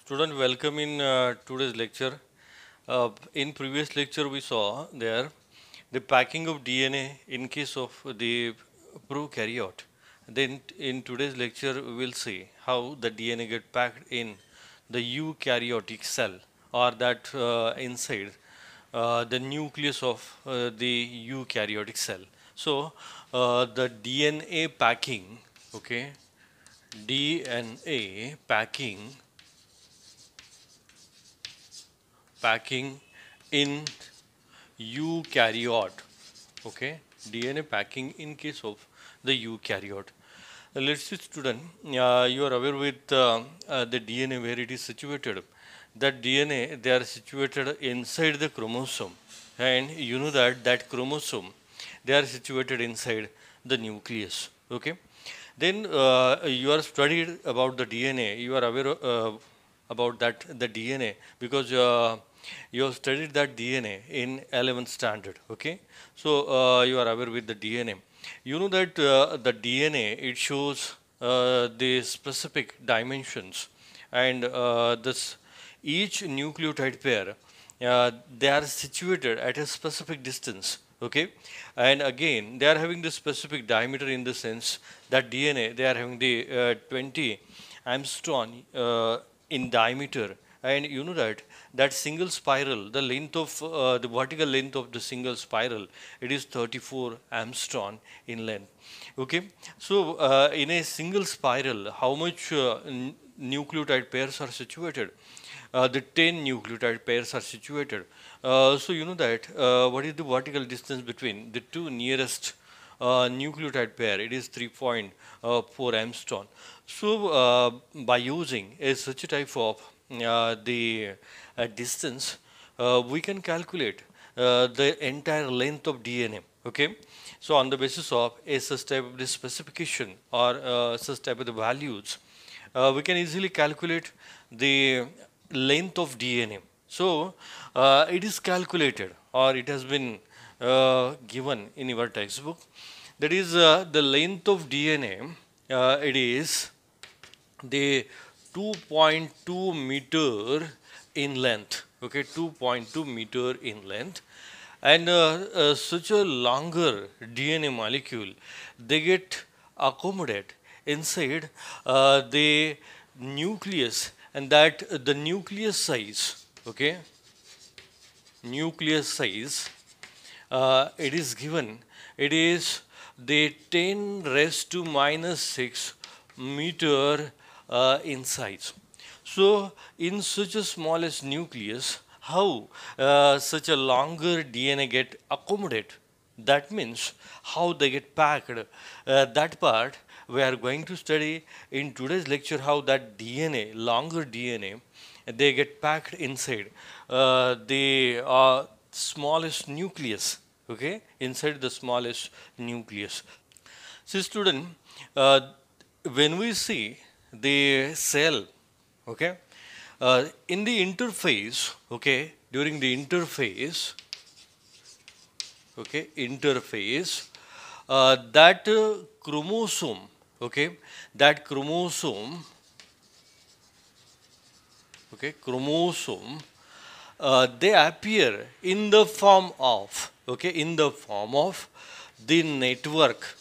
Student, welcome in today's lecture. In previous lecture, we saw there the packing of DNA in case of the prokaryote. Then in today's lecture, we will see how the DNA get packed in the eukaryotic cell or that inside the nucleus of the eukaryotic cell. So the DNA packing, okay, DNA packing in eukaryote. Okay, DNA packing in case of the eukaryote. Let's see, student, you are aware with the DNA where it is situated. That DNA, they are situated inside the chromosome, and you know that that chromosome, they are situated inside the nucleus. Okay, then you are studied about the DNA. You are aware about that the DNA because you have studied that DNA in 11th standard. Okay, so you are aware with the DNA. You know that the DNA, it shows the specific dimensions, and this each nucleotide pair, they are situated at a specific distance. Okay, and again they are having the specific diameter in the sense that DNA, they are having the 20 Armstrong in diameter, and you know that that single spiral, the length of the vertical length of the single spiral, it is 34 Armstrong in length. Okay, so in a single spiral, how much nucleotide pairs are situated? The 10 nucleotide pairs are situated. So you know that what is the vertical distance between the two nearest nucleotide pair? It is 3.4 Armstrong. So by using such a type of the distance, we can calculate the entire length of DNA. Okay, so on the basis of a such type of the specification or such type of the values, we can easily calculate the length of DNA. So it is calculated, or it has been given in your textbook. That is the length of DNA. It is the 2.2 meter in length. Okay, 2.2 meter in length, and such a longer DNA molecule, they get accommodate inside the nucleus, and that the nucleus size, okay, nucleus size, it is given, it is the 10 raised to minus 6 meter in size. So in such a smallest nucleus, how such a longer DNA get accommodate? That means how they get packed. That part we are going to study in today's lecture, how that DNA, longer DNA, they get packed inside the smallest nucleus. Okay, inside the smallest nucleus. See, student, uh, when we see the cell, okay, in the interphase, okay, during the interphase, okay, interphase, that chromosome, okay, that chromosome, okay, chromosome, they appear in the form of, okay, in the form of the network,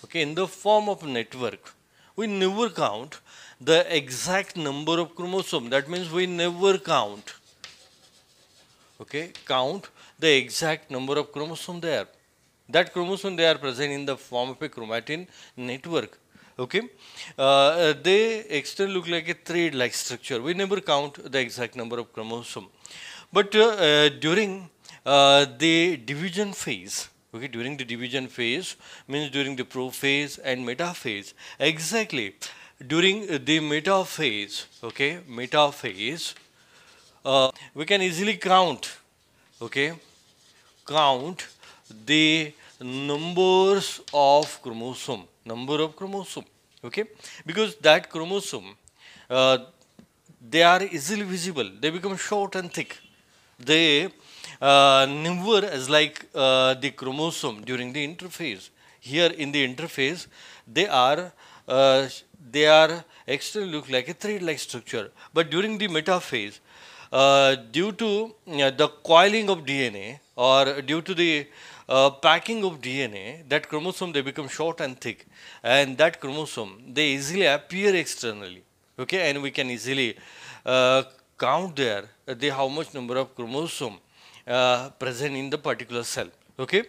okay, in the form of network. We never count the exact number of chromosome. That means we never count, okay, count the exact number of chromosome there. That chromosome, they are present in the form of a chromatin network. Okay, they externally look like a thread-like structure. We never count the exact number of chromosome, but during the division phase, okay, during the division phase, means during the prophase and metaphase, exactly during the metaphase, okay, metaphase, we can easily count, okay, count the numbers of chromosome, number of chromosome, okay, because that chromosome, uh, they are easily visible, they become short and thick, they never as like the chromosome during the interphase. Here in the interphase, they are they are externally look like a thread-like structure. But during the metaphase, due to the coiling of DNA or due to the packing of DNA, that chromosome they become short and thick, and that chromosome they easily appear externally. Okay, and we can easily uh, count there the how much number of chromosome present in the particular cell. Okay,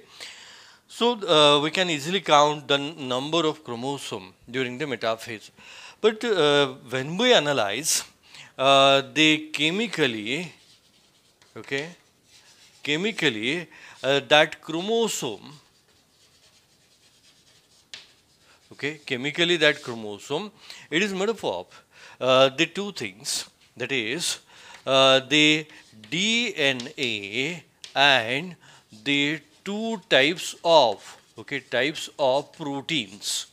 so we can easily count the number of chromosome during the metaphase. But when we analyze the okay, chemically that chromosome, chemically that chromosome, it is made up of the two things, that is the DNA and the two types of proteins.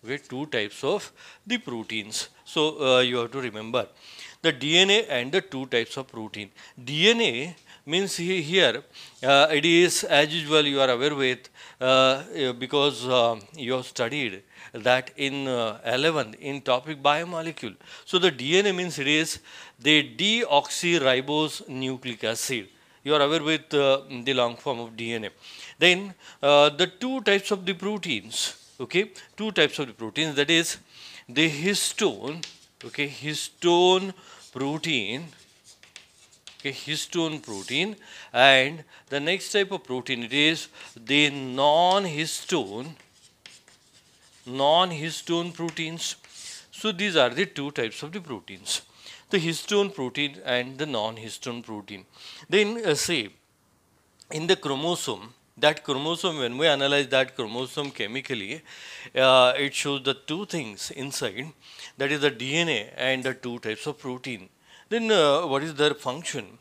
Okay, two types of the proteins. So you have to remember the DNA and the two types of protein. DNA means here it is, as usual you are aware with, because you have studied that in 11 in topic biomolecule. So the DNA means it is the deoxyribose nucleic acid. You are aware with the long form of DNA. Then the two types of the proteins, okay, two types of the proteins, that is the histone, histone protein, histone protein, and the next type of protein, it is the non-histone proteins. So these are the two types of the proteins, the histone protein and the non-histone protein. Then say in the chromosome, that chromosome, when we analyze that chromosome chemically, it shows the two things inside, that is the DNA and the two types of protein. Then what is their function?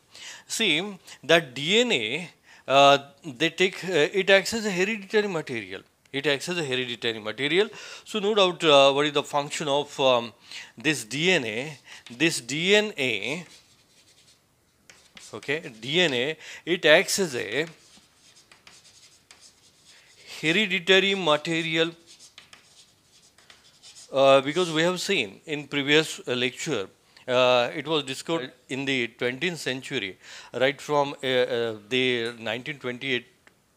See, that DNA, it acts as a hereditary material. It acts as a hereditary material. So no doubt what is the function of this DNA? This DNA, DNA, it acts as a hereditary material, because we have seen in previous lecture, it was discovered in the 20th century, right from the 1928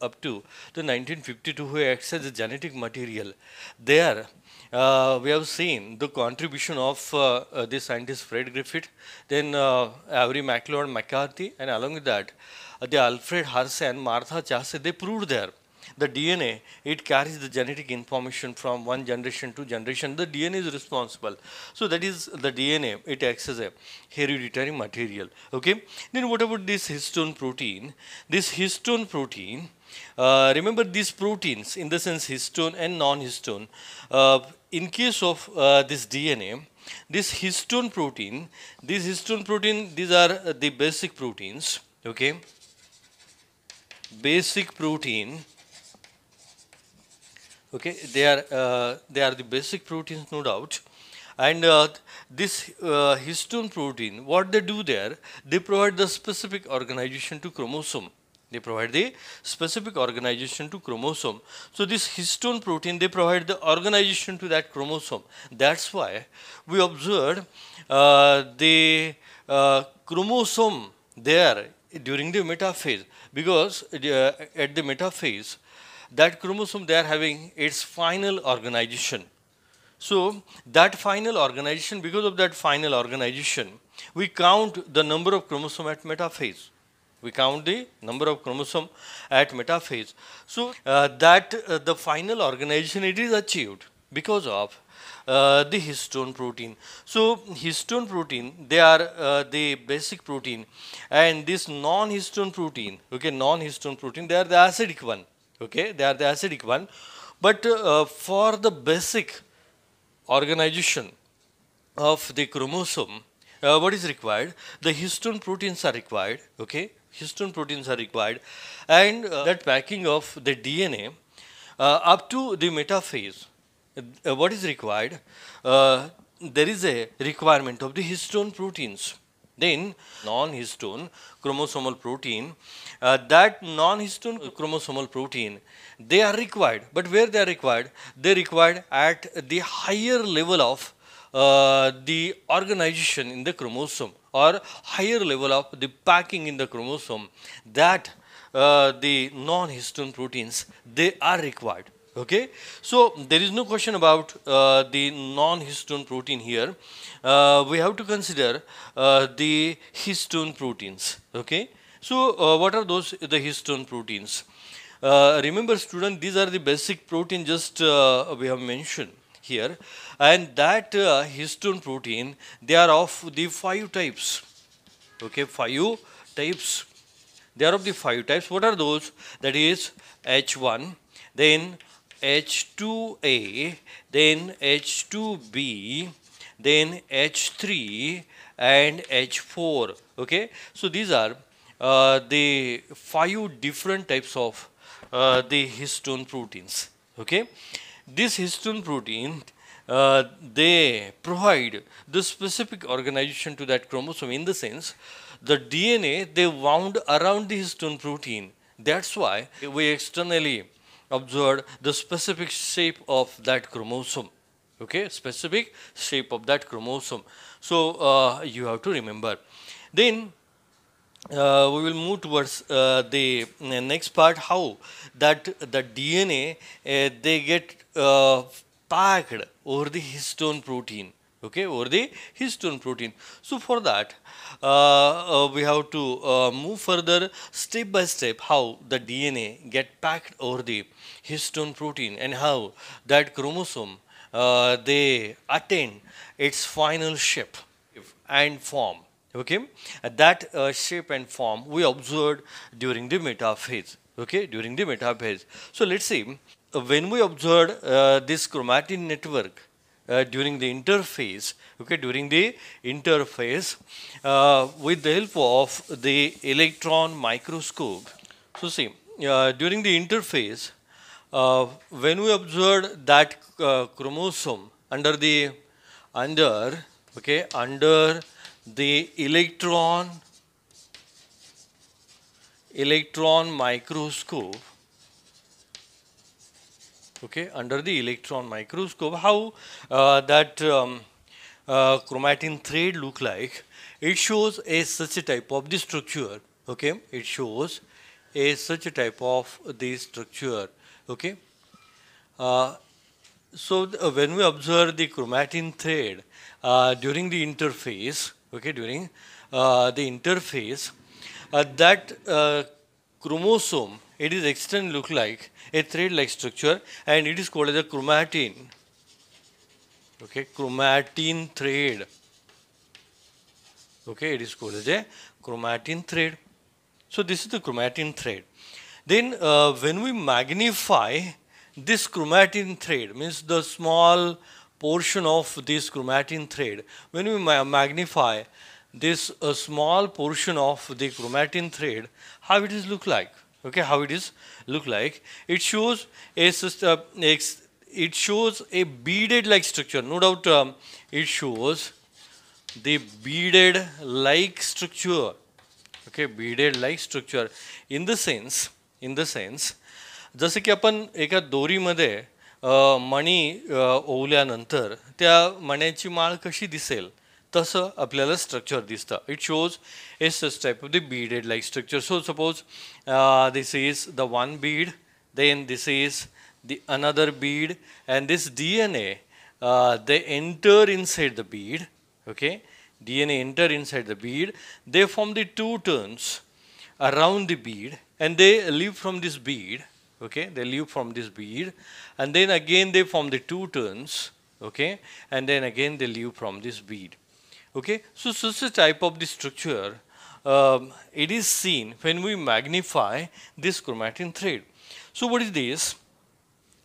up to the 1952, who acts as a genetic material. There we have seen the contribution of the scientist Fred Griffith, then Avery McLeod McCarthy, and along with that the Alfred Harsey and Martha Chase, they proved there the DNA, it carries the genetic information from one generation to generation. The DNA is responsible. So that is the DNA, it acts as a hereditary material. Okay. Then what about this histone protein? This histone protein, remember these proteins in the sense histone and non-histone. In case of this DNA, this histone protein, these are the basic proteins. Okay. Basic protein. Okay, they are the basic proteins, no doubt. And this histone protein, what they do there, they provide the specific organization to chromosome. They provide the specific organization to chromosome. So this histone protein, they provide the organization to that chromosome. That's why we observed the chromosome there during the metaphase, because at the metaphase, that chromosome, they are having its final organization. So that final organization, because of that final organization, we count the number of chromosome at metaphase. We count the number of chromosome at metaphase. So the final organization, it is achieved because of the histone protein. So histone protein, they are the basic protein, and this non-histone protein, non-histone protein, they are the acidic one. Okay, they are the acidic one. But for the basic organization of the chromosome, what is required? The histone proteins are required. Okay, histone proteins are required, and that packing of the DNA up to the metaphase, what is required? There is a requirement of the histone proteins. Then non-histone chromosomal protein, that non-histone chromosomal protein, they are required. But where they are required? They are required at the higher level of the organization in the chromosome, or higher level of the packing in the chromosome, that the non-histone proteins, they are required. Okay, so there is no question about the non-histone protein here. We have to consider the histone proteins. Okay, so what are those, the histone proteins? Remember student, these are the basic protein just we have mentioned here, and that histone protein, they are of the 5 types. Okay, 5 types. They are of the 5 types. What are those? That is H1, then H2A, then H2B, then H3 and H4. Okay, so these are the 5 different types of the histone proteins. Okay, this histone protein, they provide the specific organization to that chromosome, in the sense the DNA, they wound around the histone protein. That's why we externally observed the specific shape of that chromosome. Okay, specific shape of that chromosome. So you have to remember. Then we will move towards the next part, how that the DNA they get packed over the histone protein. Okay, over the histone protein. So for that we have to move further step by step, how the DNA get packed over the histone protein, and how that chromosome they attain its final shape and form. Okay, that shape and form we observed during the metaphase. Okay, during the metaphase. So let's see, when we observed this chromatin network during the interphase. Okay, during the interphase, with the help of the electron microscope. So see, during the interphase, when we observed that chromosome under the under the electron microscope. Okay, under the electron microscope, how that chromatin thread look like? It shows a such a type of the structure. Okay, it shows a such a type of the structure. Okay, so when we observe the chromatin thread during the interphase, okay, during the interphase, that chromosome, it is externally look like a thread-like structure, and it is called as a chromatin. Okay, chromatin thread. Okay, it is called as a chromatin thread. So this is the chromatin thread. Then when we magnify this chromatin thread, means the small portion of this chromatin thread, when we magnify this small portion of the chromatin thread, how it is look like? Okay, how it is look like? It shows it shows a beaded like structure. No doubt, it shows the beaded like structure. Okay, beaded like structure in the sense जसं की आपण एका दोरीमध्ये मणी ओवल्यानंतर त्या मण्याची माळ कशी दिसेल तसं आपल्याला स्ट्रक्चर दिसतं. It shows A such type of the beaded like structure. So suppose this is the one Beed, then this is the another bead, and this DNA they enter inside the bead. Okay, DNA enter inside the bead, they form the two turns around the bead, and they leave from this bead. Okay, they leave from this bead, and then again they form the two turns. Okay, and then again they leave from this bead. Okay, so such a type of the structure it is seen when we magnify this chromatin thread. So what is this?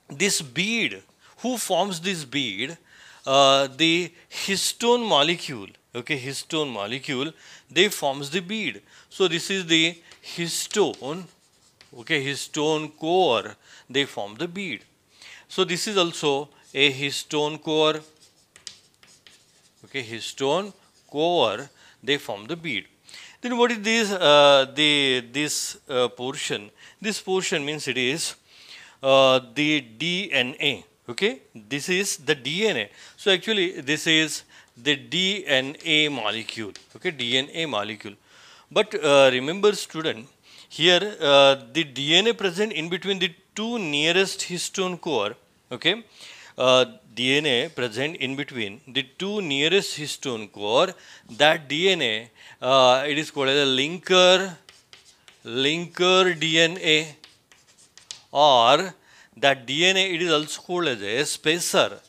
This bead, who forms this bead? The histone molecule. Okay, histone molecule, they forms the bead. So this is the histone. Okay, histone core, they form the bead. So this is also a histone core. Okay, histone core, they form the bead. Then what is this portion? This portion means it is the DNA. Okay, this is the DNA. So actually this is the DNA molecule. Okay, DNA molecule. But remember student, here the DNA present in between the two nearest histone core. Okay, DNA present in between the two nearest histone core. That DNA it is called as a linker DNA, or that DNA it is also called as a spacer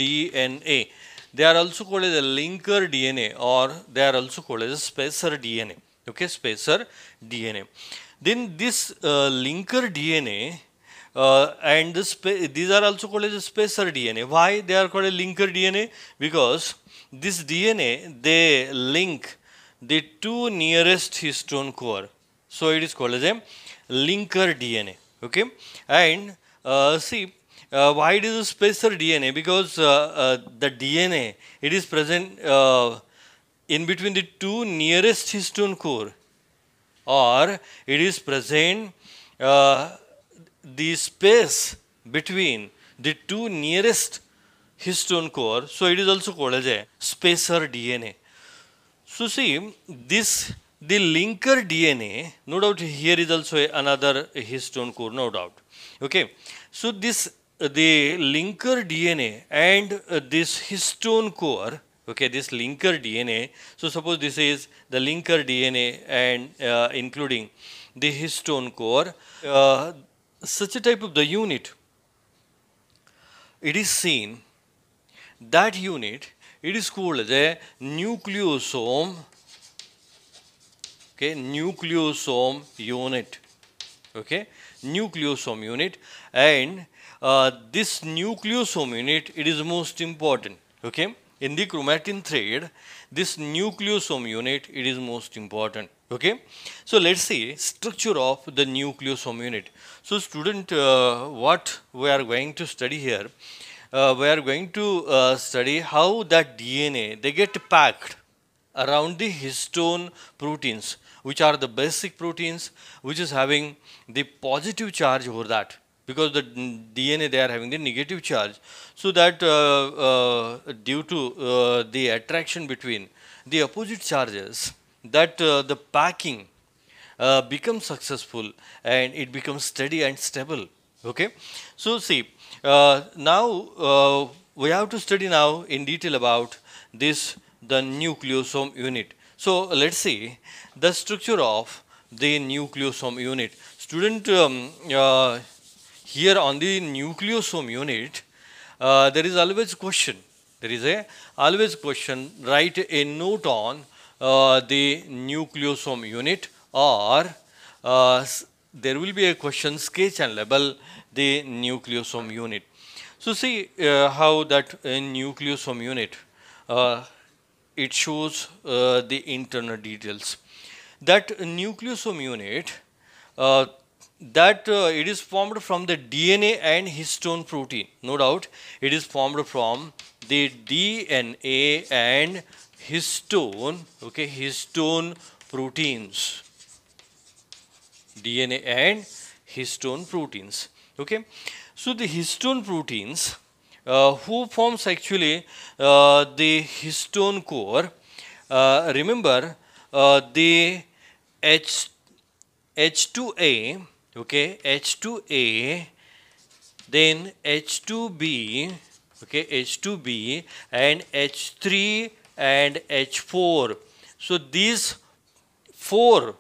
DNA. They are also called as a linker DNA, or they are also called as a spacer DNA. Okay, spacer DNA. Then this linker DNA and these are also called as a spacer DNA. Why they are called a linker DNA? Because this DNA they link the two nearest histone core. So it is called as a linker DNA. Okay, and see why it is a spacer DNA? Because the DNA it is present in between the two nearest histone core, or it is present the space between the two nearest histone core. So it is also called as a spacer DNA. So see this, the linker DNA, no doubt here is also another histone core, no doubt. Okay, so this the linker DNA and this histone core. Okay, this linker DNA. So suppose this is the linker DNA and including the histone core. Such a type of the unit, it is seen that unit it is called as a nucleosome. Okay, nucleosome unit. Okay, nucleosome unit, and this nucleosome unit it is most important. Okay, in the chromatin thread, this nucleosome unit it is most important. Okay, so let's see structure of the nucleosome unit. So student, what we are going to study here, we are going to study how that DNA they get packed around the histone proteins, which are the basic proteins which is having the positive charge over that, because the DNA they are having the negative charge. So that due to the attraction between the opposite charges, that the packing becomes successful and it becomes steady and stable. Okay, so see now we have to study now in detail about this, the nucleosome unit. So let's see the structure of the nucleosome unit. Student, here on the nucleosome unit, there is always question. There is always question. Write a note on the nucleosome unit, or there will be a question, sketch and label the nucleosome unit. So see how that nucleosome unit it shows the internal details. That nucleosome unit it is formed from the DNA and histone protein. No doubt it is formed from the DNA and histone. Okay, histone proteins. DNA and histone proteins. Okay, so the histone proteins who forms actually the histone core. Remember the H2A, okay, H2A, then H2B, okay, H2B, and H3 and H4. So these four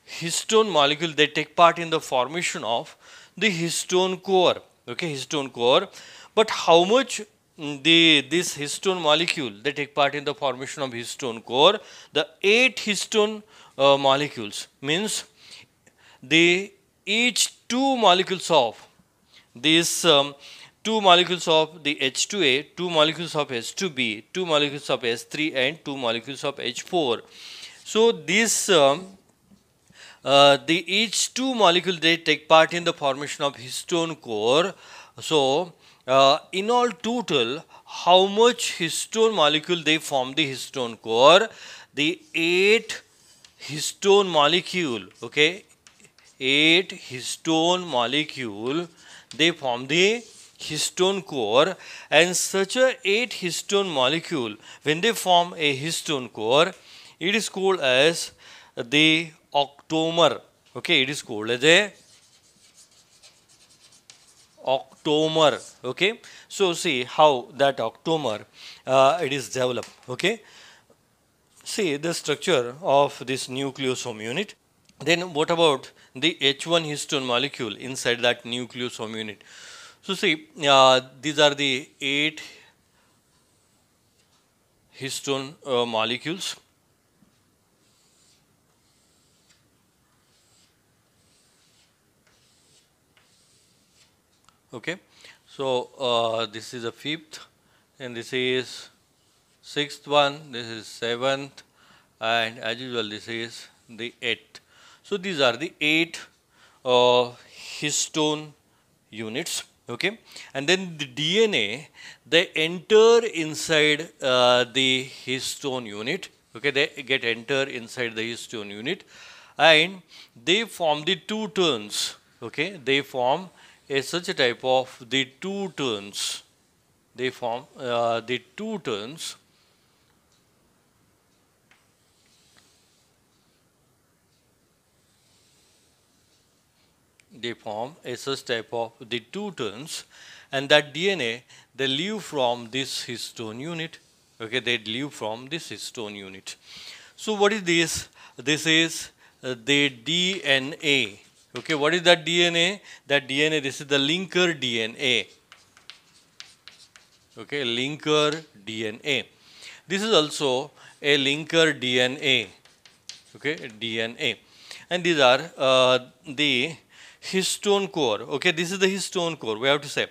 histone molecules they take part in the formation of the histone core. Okay, histone core. But how much this histone molecule they take part in the formation of histone core? The 8 histone molecules, means the each 2 molecules of these 2 molecules of the H2A, 2 molecules of H2B, 2 molecules of H3, and 2 molecules of H4. So this the each 2 molecules they take part in the formation of histone core. So in all total, how much histone molecule they form the histone core? The 8 histone molecule, okay, 8 histone molecule, they form the histone core, and such a 8 histone molecule, when they form a histone core, it is called as the octamer. Okay, it is called as a octamer. Okay, so see how that octamer it is developed. Okay, see the structure of this nucleosome unit. Then what about the H1 histone molecule inside that nucleosome unit? So see, these are the 8 histone molecules. Okay, so this is a fifth, and this is sixth one, this is seventh, and as usual, this is the eighth. So these are the 8 histone units. Okay, and then the DNA, they enter inside the histone unit. Okay, they get enter inside the histone unit, and they form the 2 turns. Okay, they form a such a type of the 2 turns. They form the 2 turns. They form a such type of the 2 turns, and that DNA, they leave from this histone unit. Okay, they leave from this histone unit. So what is this? This is the DNA. Okay, what is that DNA? That DNA, this is the linker DNA. Okay, linker DNA. This is also a linker DNA. Okay, DNA. And these are the histone core. Okay, this is the histone core. We have to say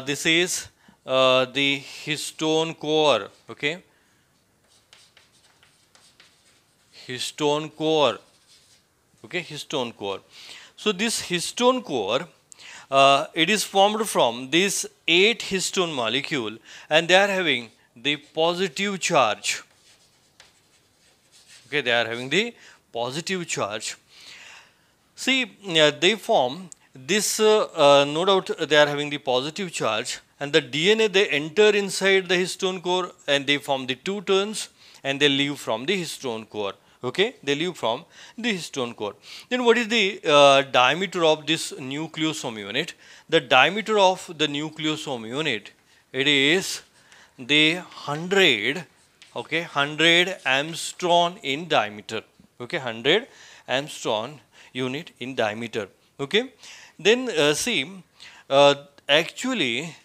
this is the histone core. Okay, histone core. Okay, histone core. So this histone core, it is formed from this 8 histone molecule, and they are having the positive charge. Okay, they are having the positive charge. See, they form this, no doubt they are having the positive charge, and the DNA, they enter inside the histone core, and they form the 2 turns, and they leave from the histone core. Okay, they leave from the histone core. Then what is the diameter of this nucleosome unit? The diameter of the nucleosome unit, it is the 100, okay, 100 angstrom in diameter. Okay, 100 angstrom unit in diameter. Okay, then see, actually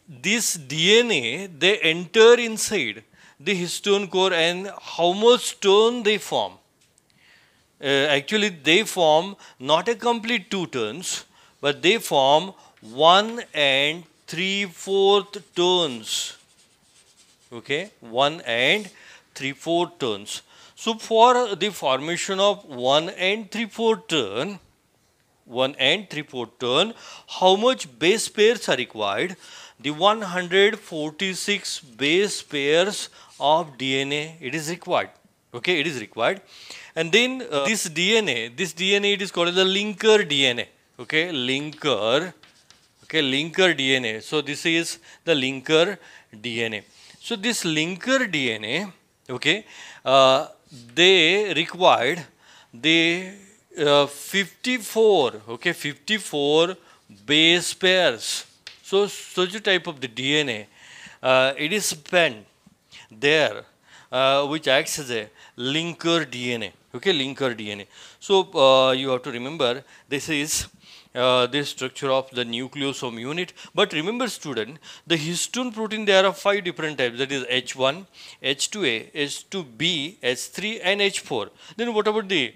this DNA, they enter inside the histone core, and how much turn they form? Actually they form not a complete 2 turns, but they form 1 and 3/4 turns. Okay, 1 and 3/4 turns. So for the formation of 1 and 3/4 turn, 1 and 3/4 turn, how much base pairs are required? The 146 base pairs of DNA, it is required. Okay, it is required. And then this DNA, it is called the linker DNA. Okay, linker. Okay, linker DNA. So this is the linker DNA. So this linker DNA, okay, they required the 54, okay, 54 base pairs. So such a type of the DNA, it is spent there, which acts as a linker DNA. Okay, linker DNA. So you have to remember this is the structure of the nucleosome unit. But remember, student, the histone protein, there are 5 different types. That is H1, H2A, H2B, H3, and H4. Then what about the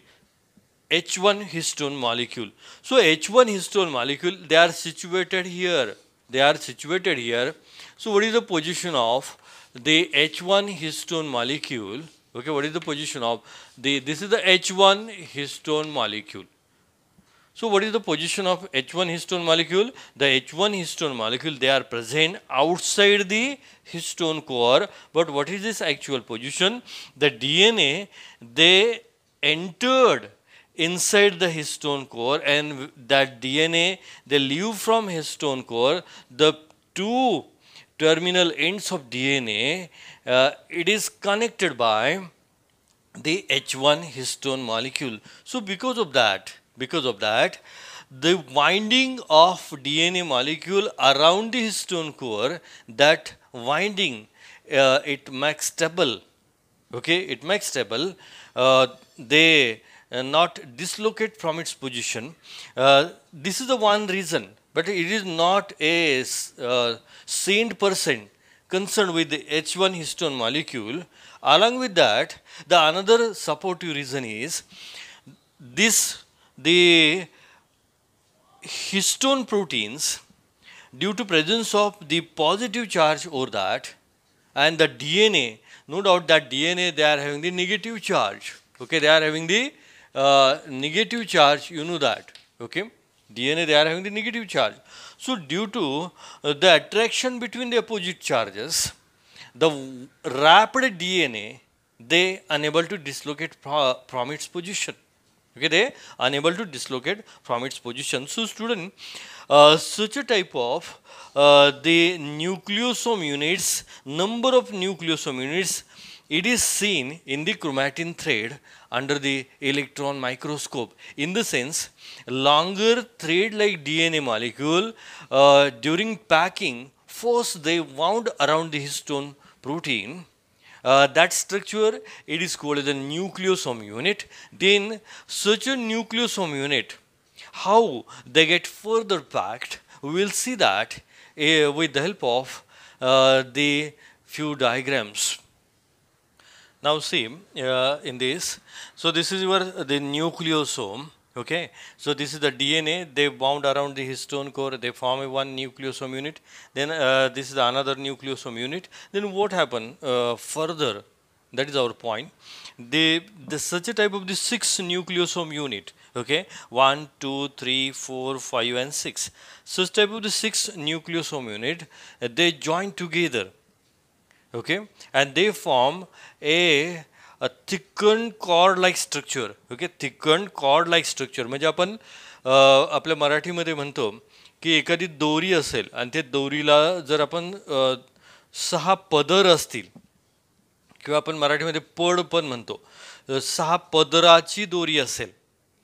H1 histone molecule? So H1 histone molecule, they are situated here. They are situated here. So what is the position of the H1 histone molecule? Okay, what is the position of this is the H1 histone molecule. So what is the position of H1 histone molecule? The H1 histone molecule, they are present outside the histone core. But what is this actual position? The DNA, they entered inside the histone core, and that DNA, they leave from histone core. The two terminal ends of DNA, it is connected by the H1 histone molecule. So because of that, the winding of DNA molecule around the histone core, that winding, it makes stable. Okay, it makes stable. They not dislocate from its position. This is the one reason, but it is not a saint person concerned with the H1 histone molecule. Along with that, the another supportive reason is this: the histone proteins, due to presence of the positive charge over that, and the DNA, no doubt that DNA, they are having the negative charge. Okay, they are having the negative charge, you know that. Okay, DNA, they are having the negative charge. So due to the attraction between the opposite charges, the wrapped DNA, they unable to dislocate from its position. Okay, they unable to dislocate from its position. So student, such a type of the nucleosome units, number of nucleosome units, it is seen in the chromatin thread under the electron microscope. In the sense, longer thread like DNA molecule, during packing, first they wound around the histone protein. That structure, it is called as a nucleosome unit. Then such a nucleosome unit, how they get further packed, we will see that with the help of the few diagrams. Now see, in this, so this is your the nucleosome. Okay, so this is the DNA, they bound around the histone core, they form a one nucleosome unit. Then this is another nucleosome unit. Then what happened further? That is our point. The such a type of the 6 nucleosome unit. Okay, 1, 2, 3, 4, 5, and 6. Such type of the 6 nucleosome unit, they join together. Okay, and they form a thickened cord like structure. Okay, thickened cord like structure म्हणजे आपण आपल्या मराठीमध्ये म्हणतो की एखादी दोरी असेल आणि त्या दोरीला जर आपण 6 पदर असतील, किंवा आपण मराठीमध्ये पड पण म्हणतो, 6 पदराची दोरी असेल,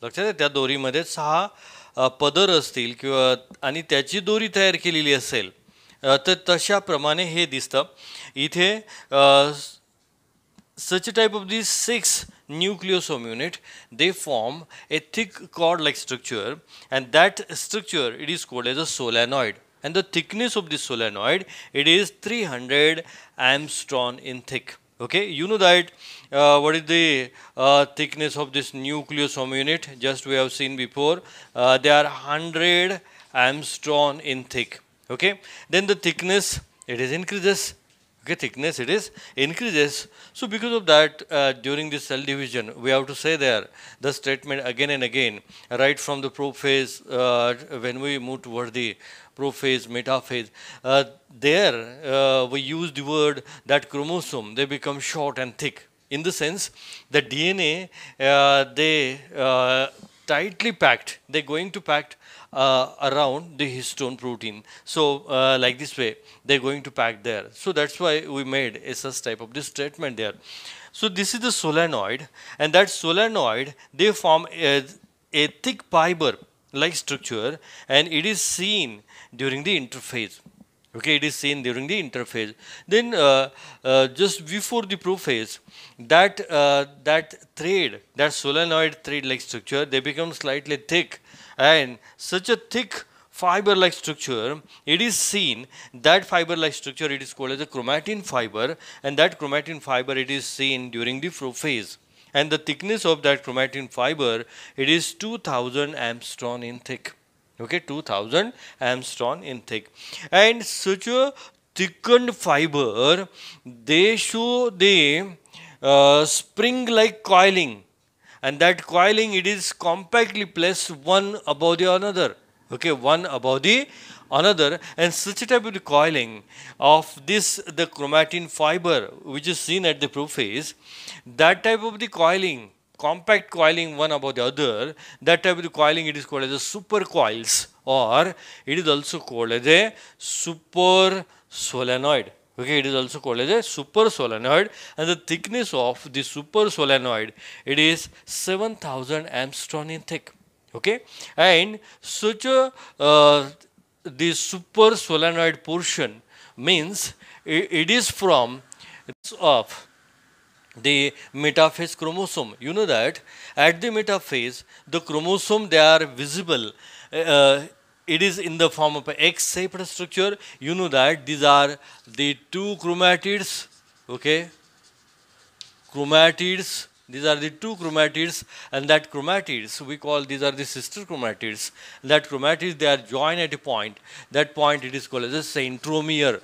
लक्षात आहे, त्या दोरीमध्ये 6 पदर असतील किंवा आणि त्याची दोरी तयार केलेली असेल, तर तशाप्रमाणे हे दिसतं इथे. Such a type of these 6 nucleosome unit, they form a thick cord-like structure, and that structure, it is called as a solenoid. And the thickness of this solenoid, it is 300 angstrom in thick. Okay, you know that what is the thickness of this nucleosome unit? Just we have seen before, they are 100 angstrom in thick. Okay, then the thickness, it is increases. Okay, thickness, it is increases. So because of that, during this cell division, we have to say there the statement again and again, right from the prophase, when we move toward the prophase, metaphase, there we use the word that chromosome, they become short and thick. In the sense, the DNA, they tightly packed, they're going to pack around the histone protein. So like this way, they're going to pack there. So that's why we made a such type of this statement there. So this is the solenoid, and that solenoid, they form a thick fiber like structure, and it is seen during the interphase. Okay, it is seen during the interphase. Then just before the prophase, that that thread, that solenoid thread like structure, they become slightly thick, and such a thick fiber like structure, it is seen, that fiber like structure, it is called as a chromatin fiber, and that chromatin fiber, it is seen during the prophase. And the thickness of that chromatin fiber, it is 2000 angstrom in thick. Okay, 2000 angstrom in thick. And such a thickened fiber, they show the spring like coiling, and that coiling, it is compactly placed one above the another. Okay, one above the another, and such a type of the coiling of this, the chromatin fiber, which is seen at the prophase, that type of the coiling, compact coiling one above the other, that type of the coiling, it is called as a super coils, or it is also called as a super solenoid. Okay, it is also called as a super solenoid, and the thickness of the super solenoid, it is 7,000 Armstrong in thick. Okay, and such a the super solenoid portion means it is from of the metaphase chromosome. You know that at the metaphase, the chromosome, they are visible. It is in the form of a X-shaped structure. You know that these are the two chromatids. Okay, chromatids. These are the two chromatids, and that chromatids we call, these are the sister chromatids. That chromatids, they are joined at a point. That point, it is called as a centromere.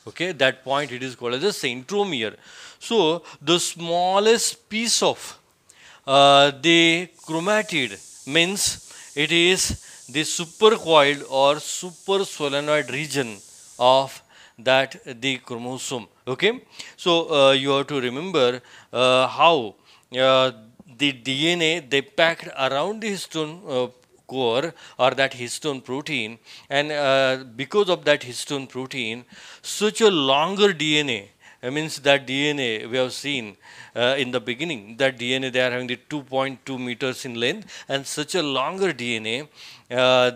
Okay, that point, it is called as a centromere. So the smallest piece of the chromatid means it is the supercoiled or super solenoid region of that the chromosome. Okay, so you have to remember how the DNA, they packed around the histone core, or that histone protein, and because of that histone protein, such a longer DNA, means that DNA we have seen in the beginning, that DNA, they are having the 2.2 meters in length, and such a longer DNA,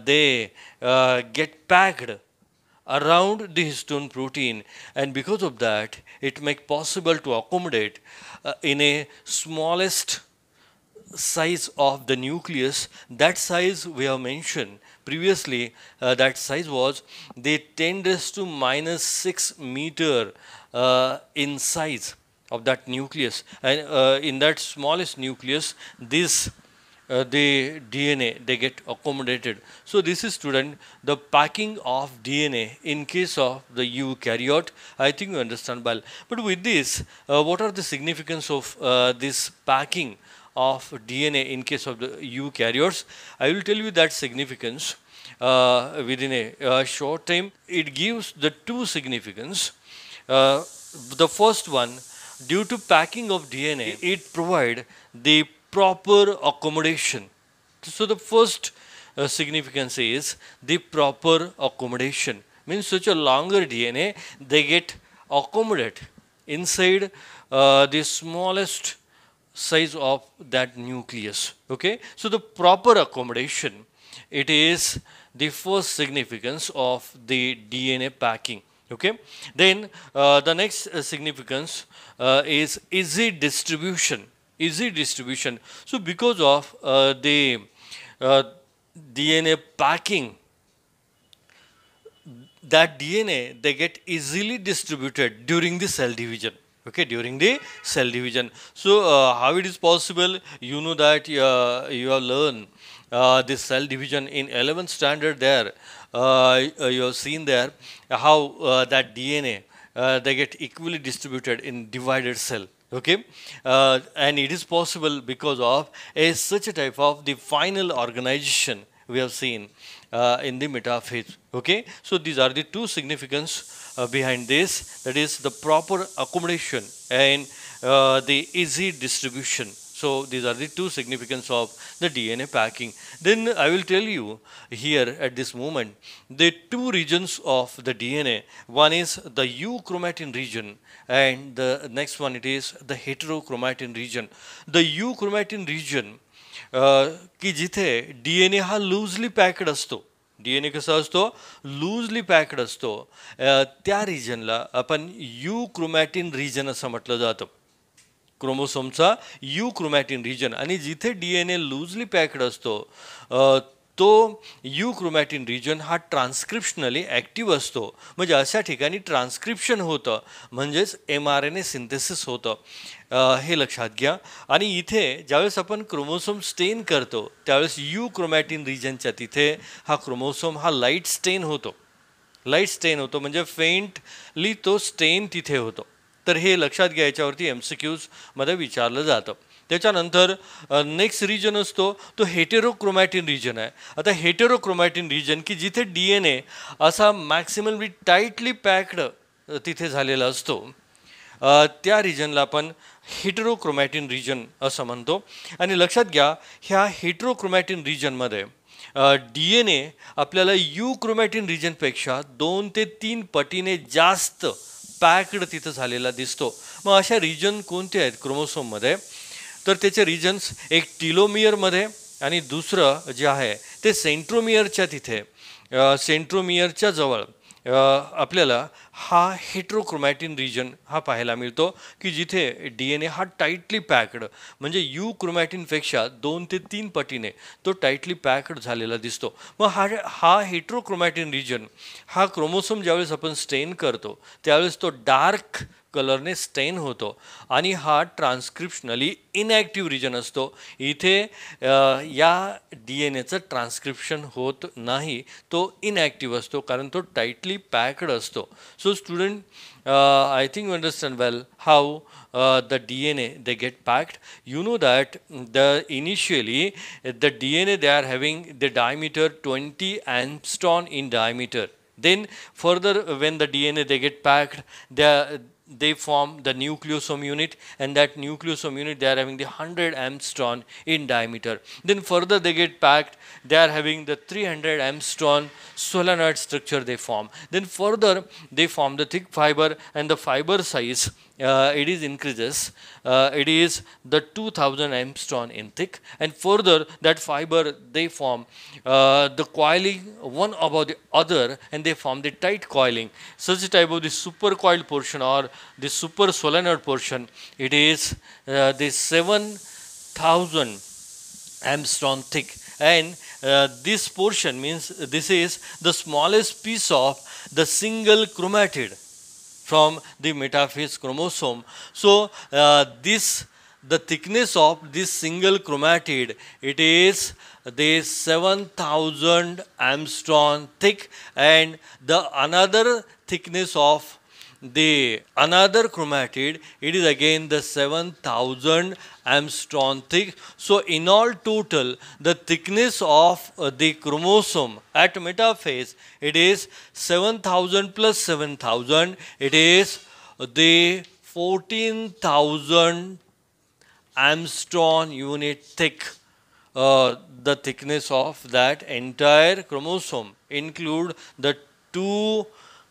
they get packed around the histone protein, and because of that, it makes possible to accommodate in a smallest size of the nucleus. That size we have mentioned previously, that size was the 10 raised to minus 6 meter in size of that nucleus, and in that smallest nucleus, this the DNA, they get accommodated. So this is, student, the packing of DNA in case of the eukaryote. I think you understand well. But with this, what are the significance of this packing of DNA in case of the eukaryotes? I will tell you that significance within a short time. It gives the two significance. The first one, due to packing of DNA, it provide the proper accommodation. So the first significance is the proper accommodation. Means such a longer DNA, they get accommodate inside the smallest size of that nucleus. Okay, so the proper accommodation, it is the first significance of the DNA packing. Okay, then the next significance is easy distribution. Easy distribution. So because of the DNA packing, that DNA, they get easily distributed during the cell division. Okay, during the cell division. So how it is possible? You know that you have learned this cell division in 11th standard. There you have seen there how that DNA, they get equally distributed in divided cell. Okay, and it is possible because of such a type of the final organization we have seen in the metaphase. Okay, so these are the two significance behind this, that is the proper accommodation and the easy distribution. So these are the two significance of the DNA packing. Then I will tell you here at this moment the two regions of the DNA. One is the euchromatin region, and the next one, it is the heterochromatin region. The euchromatin region की जिथे DNA हा loosely packed असतो. DNA कसा असतो? Loosely packed असतो. त्या रिजनला आपण युक्रोमॅटिन region असं म्हटलं जातं. क्रोमोसोमचा युक्रोमॅटिन रिजन. आणि जिथे DNA लूजली पॅक्ड असतो, तो युक्रोमॅटिन रिजन हा ट्रान्स्क्रिप्शनली ॲक्टिव्ह असतो. म्हणजे अशा ठिकाणी ट्रान्स्क्रिप्शन होतं, म्हणजेच mRNA सिंथेसिस होतं. हे लक्षात घ्या. आणि इथे ज्यावेळेस आपण क्रोमोसोम स्टेन करतो, त्यावेळेस युक्रोमॅटिन रिजनच्या तिथे हा क्रोमोसोम हा लाईट स्टेन होतो. लाईट स्टेन होतो म्हणजे फेंटली तो स्टेन तिथे होतो. तर हे लक्षात घ्या, याच्यावरती MCQजमध्ये विचारलं जातं. त्याच्यानंतर नेक्स्ट रिजन असतो तो हेटेरोक्रोमॅटिन रिजन आहे. आता हेटेरोक्रोमॅटिन रिजन की जिथे DNA असा मॅक्सिममली टाईटली पॅक्ड तिथे झालेला असतो, त्या रिजनला आपण हेटेरोक्रोमॅटिन रिजन असं म्हणतो. आणि लक्षात घ्या, ह्या हेटेरोक्रोमॅटिन रिजनमध्ये DNA आपल्याला क्रोमॅटिन रिजनपेक्षा 2 ते 3 पटीने जास्त पॅक्ड तिथं झालेला दिसतो. मग अशा रिजन कोणते आहेत क्रोमोसोममध्ये? तर त्याचे रिजन्स एक टीलोमियरमध्ये आणि दुसरं जे आहे ते सेंट्रोमियरच्या तिथे, सेंट्रोमियरच्या जवळ आपल्याला हा हेटेरोक्रोमॅटिन रिजन हा पाहायला मिळतो, की जिथे DNA हा टाईटली पॅक्ड, म्हणजे क्रोमॅटिनपेक्षा 2 ते 3 पटीने तो टाईटली पॅक्ड झालेला दिसतो. मग हा हेटेरोक्रोमॅटिन रिजन हा क्रोमोसोम ज्यावेळेस आपण स्टेन करतो त्यावेळेस तो डार्क कलरने स्टेन होतो आणि हा ट्रान्स्क्रिप्शनली इनॅक्टिव्ह रिजन असतो. इथे या DNAचं ट्रान्स्क्रिप्शन होत नाही, तो इनॅक्टिव्ह असतो कारण तो टाईटली पॅक्ड असतो. So student, I think you understand well how the DNA they get packed. You know that initially the DNA they are having the diameter 20 angstrom in diameter. Then further when the DNA they get packed, they form the nucleosome unit, and that nucleosome unit they are having the 100 angstrom in diameter. Then further they get packed, they are having the 300 angstrom solenoid structure they form. Then further they form the thick fiber, and the fiber size it is increases, it is the 2000 angstrom in thick, and further that fiber they form the coiling one above the other, and they form the tight coiling. Such type of the supercoiled portion or the super solenoid portion, it is the 7000 angstrom thick, and this portion means this is the smallest piece of the single chromatid from the metaphase chromosome. So the thickness of this single chromatid, it is the 7000 angstrom thick, and the another thickness of the another chromatid, it is again the 7000 angstrom thick. So in all total the thickness of the chromosome at metaphase, it is 7000 plus 7000, it is the 14000 angstrom unit thick. The thickness of that entire chromosome include the two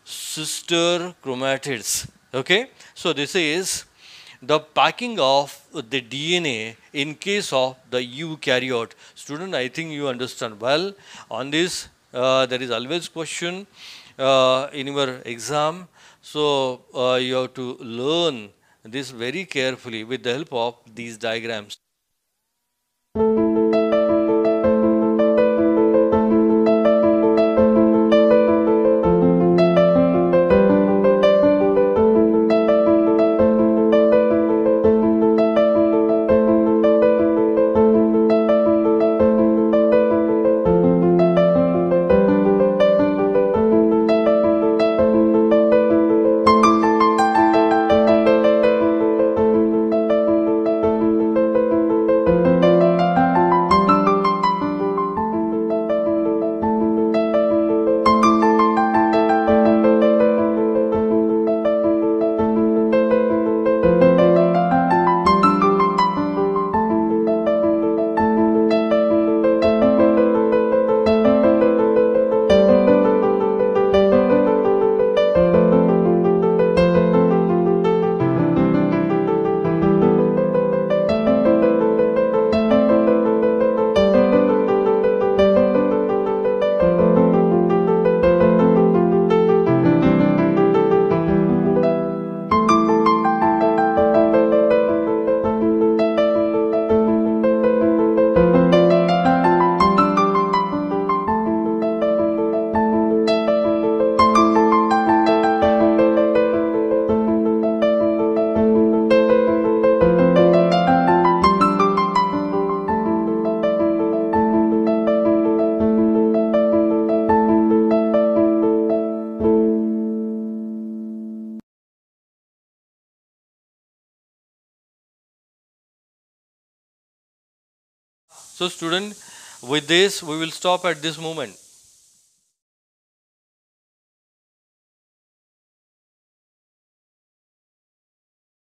sister chromatids. Okay, so this is the packing of the DNA in case of the eukaryote. Student, I think you understand well. On this there is always question in your exam, so you have to learn this very carefully with the help of these diagrams. So student, with this we will stop at this moment.